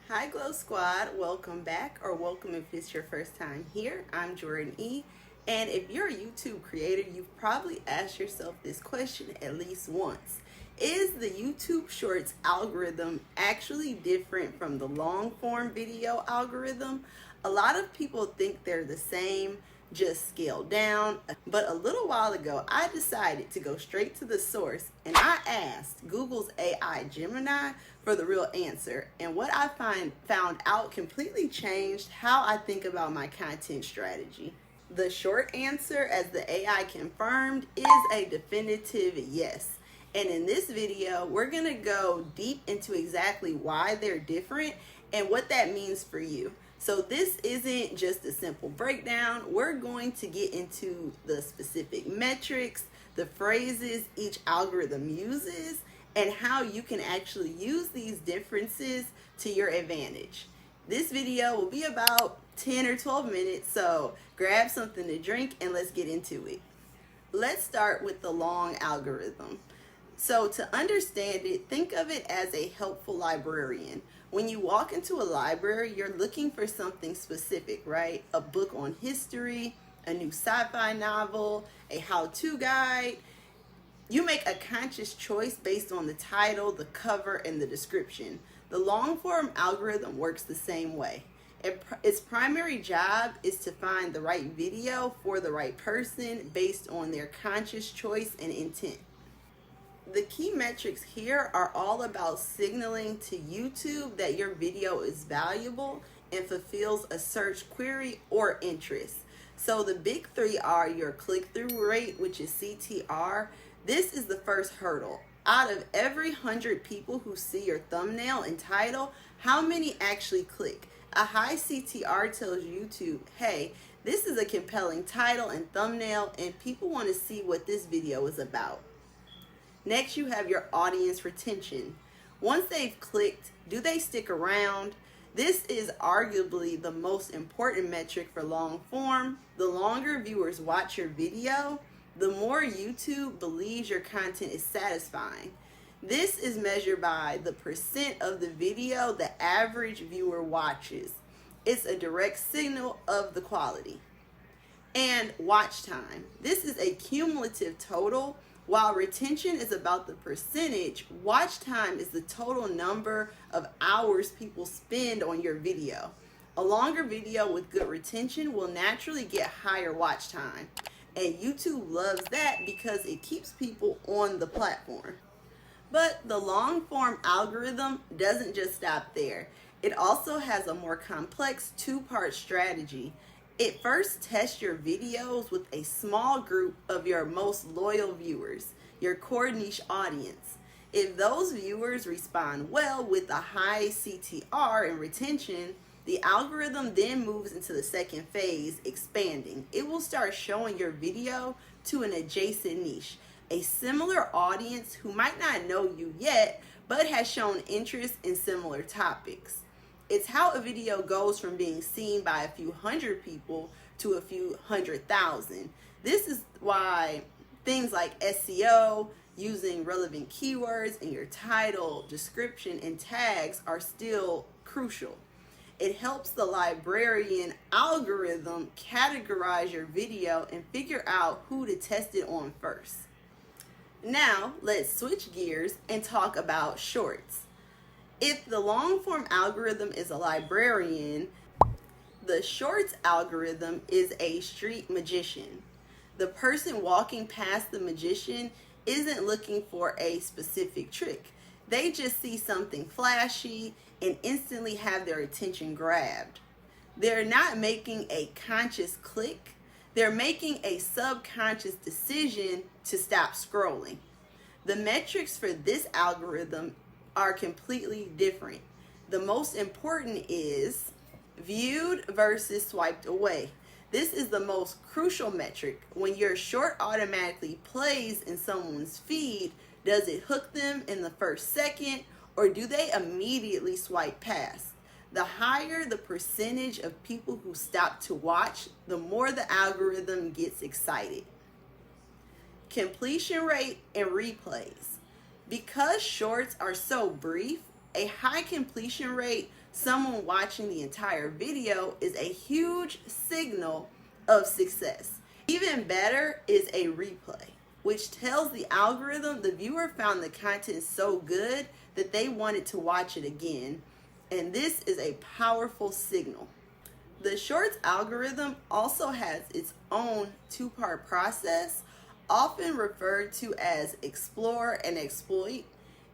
Hi Glow Squad, welcome back or welcome if it's your first time here. I'm Jordan E. And if you're a YouTube creator, you've probably asked yourself this question at least once. Is the YouTube Shorts algorithm actually different from the long form video algorithm? A lot of people think they're the same, just scaled down. But a little while ago, I decided to go straight to the source and I asked Google's AI Gemini for the real answer. And what I found out completely changed how I think about my content strategy. The short answer, as the AI confirmed, is a definitive yes. And in this video, we're going to go deep into exactly why they're different and what that means for you. So this isn't just a simple breakdown. We're going to get into the specific metrics, the phrases each algorithm uses, and how you can actually use these differences to your advantage. This video will be about 10 or 12 minutes, so grab something to drink and let's get into it. Let's start with the long algorithm. So to understand it, think of it as a helpful librarian. When you walk into a library, you're looking for something specific, right? A book on history, a new sci-fi novel, a how-to guide. You make a conscious choice based on the title, the cover, and the description. The long-form algorithm works the same way. Its primary job is to find the right video for the right person based on their conscious choice and intent. The key metrics here are all about signaling to YouTube that your video is valuable and fulfills a search query or interest. So the big three are your click-through rate, which is CTR. This is the first hurdle. Out of every 100 people who see your thumbnail and title, how many actually click? A high CTR tells YouTube, hey, this is a compelling title and thumbnail and people want to see what this video is about. Next, you have your audience retention. Once they've clicked, do they stick around? This is arguably the most important metric for long form. The longer viewers watch your video, the more YouTube believes your content is satisfying. This is measured by the percent of the video the average viewer watches. It's a direct signal of the quality. And watch time. This is a cumulative total. While retention is about the percentage, watch time is the total number of hours people spend on your video. A longer video with good retention will naturally get higher watch time. And YouTube loves that because it keeps people on the platform. But the long form algorithm doesn't just stop there. It also has a more complex two-part strategy. It first tests your videos with a small group of your most loyal viewers, your core niche audience. If those viewers respond well with a high CTR and retention, the algorithm then moves into the second phase, expanding. It will start showing your video to an adjacent niche, a similar audience who might not know you yet, but has shown interest in similar topics. It's how a video goes from being seen by a few hundred people to a few 100,000. This is why things like SEO, using relevant keywords in your title, description, and tags are still crucial. It helps the librarian algorithm categorize your video and figure out who to test it on first. Now, let's switch gears and talk about shorts. If the long form algorithm is a librarian, the shorts algorithm is a street magician. The person walking past the magician isn't looking for a specific trick. They just see something flashy and instantly have their attention grabbed. They're not making a conscious click. They're making a subconscious decision to stop scrolling. The metrics for this algorithm are completely different. The most important is viewed versus swiped away. This is the most crucial metric. When your short automatically plays in someone's feed, does it hook them in the first second or do they immediately swipe past? The higher the percentage of people who stop to watch, the more the algorithm gets excited. Completion rate and replays. Because shorts are so brief, A high completion rate, someone watching the entire video, is a huge signal of success. Even better is a replay, which tells the algorithm the viewer found the content so good that they wanted to watch it again. And this is a powerful signal. The Shorts algorithm also has its own two-part process, often referred to as explore and exploit.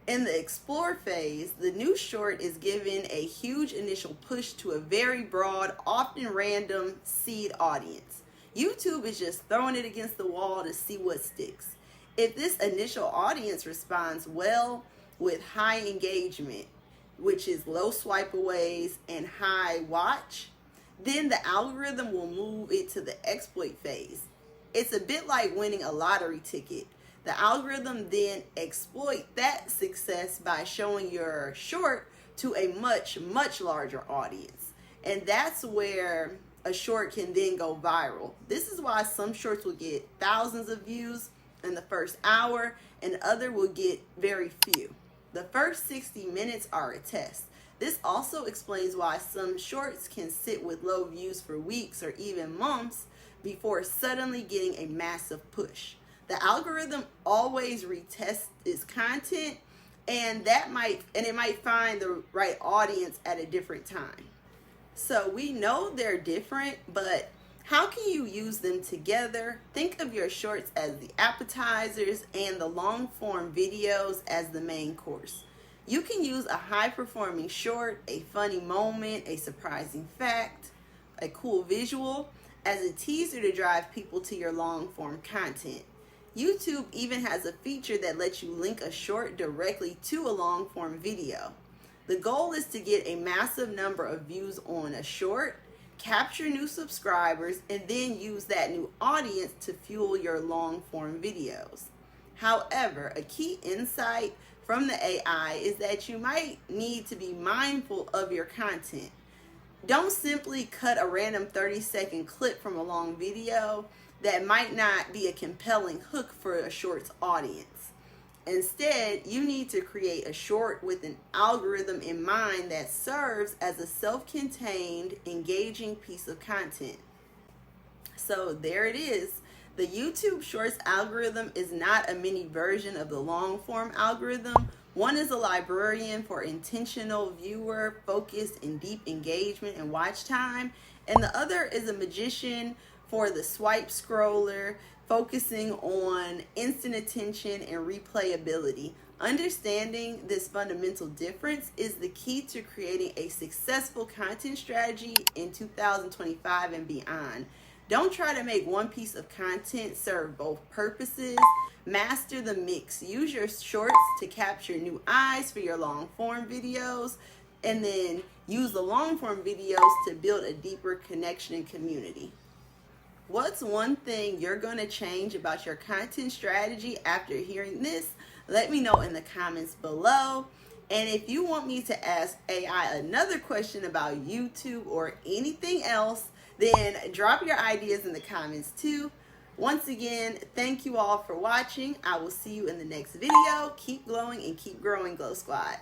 In the explore phase, the new short is given a huge initial push to a very broad, often random seed audience. YouTube is just throwing it against the wall to see what sticks. If this initial audience responds well with high engagement, which is low swipe aways and high watch, then the algorithm will move it to the exploit phase. It's a bit like winning a lottery ticket. The algorithm then exploit that success by showing your short to a much, much larger audience. And that's where a short can then go viral. This is why some shorts will get thousands of views in the first hour and other will get very few. The first 60 minutes are a test. This also explains why some shorts can sit with low views for weeks or even months before suddenly getting a massive push. The algorithm always retests its content, and it might find the right audience at a different time. So we know they're different, but how can you use them together? Think of your shorts as the appetizers and the long form videos as the main course. You can use a high performing short, a funny moment, a surprising fact, a cool visual as a teaser to drive people to your long form content. YouTube even has a feature that lets you link a short directly to a long form video. The goal is to get a massive number of views on a short, capture new subscribers, and then use that new audience to fuel your long form videos. However, a key insight from the AI is that you might need to be mindful of your content. Don't simply cut a random 30-second clip from a long video that might not be a compelling hook for a short's audience. Instead, you need to create a short with an algorithm in mind that serves as a self-contained, engaging piece of content. So there it is. The YouTube Shorts algorithm is not a mini version of the long-form algorithm. One is a librarian for intentional viewer focus and deep engagement and watch time, and the other is a magician for the swipe scroller, focusing on instant attention and replayability. Understanding this fundamental difference is the key to creating a successful content strategy in 2025 and beyond. Don't try to make one piece of content serve both purposes. Master the mix. Use your shorts to capture new eyes for your long form videos, and then use the long form videos to build a deeper connection and community. What's one thing you're going to change about your content strategy after hearing this? Let me know in the comments below. And if you want me to ask AI another question about YouTube or anything else, then drop your ideas in the comments too. Once again, thank you all for watching. I will see you in the next video. Keep glowing and keep growing, Glow Squad.